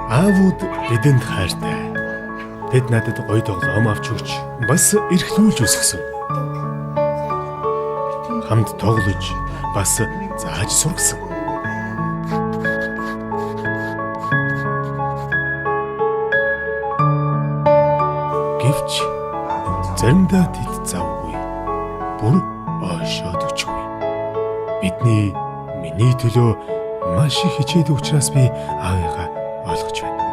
Аавууд бидэнд хайртай. Тэд надад гоё тоглоом авч өгч бас эрхлүүлж өсгсөн. Хамт тоглож бас зааж сургасан. Гэвч заримдаа тэд завгүй. Бүр ойшоод өчгүй. Миний төлөө маш их хичээдэг учраас би аавыгаа ойлгож байна.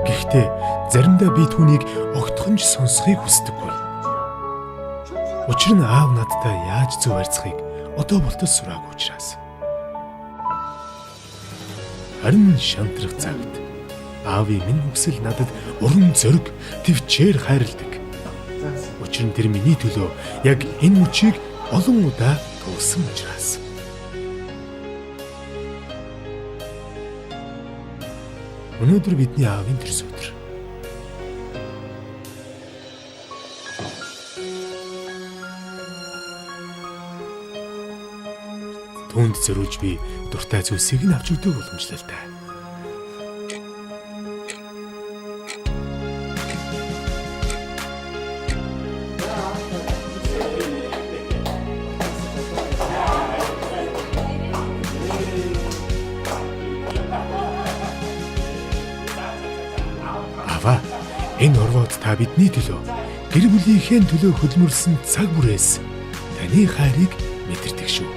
Гэхдээ заримдаа би түүнийг огтхонч сонсхийг хүсдэггүй. Учир нь аав надтай яаж зөв харьцахыг одоо болтол сураагүй учраас. Харин шантрах цагт аавын минь хүсэл надад урам зориг төвчээр хайрладаг. Учир нь тэр миний төлөө яг энэ мөчийг олон удаа туулсан учраас. Өнөөдөр бидний аавын төрс өдөр. Түүнд зориулж би дуртай зүйлсийг нь авч өгдөг боломжтой л та. Аваа, энэ орвоод та бидний төлөө, гэр бүлийнхээ төлөө хөдөлмөрлсөн цаг бүрээс таны хайрыг мэдэрдэг шүү.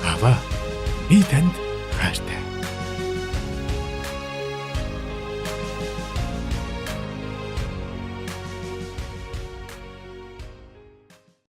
Аваа, би танд хайртай.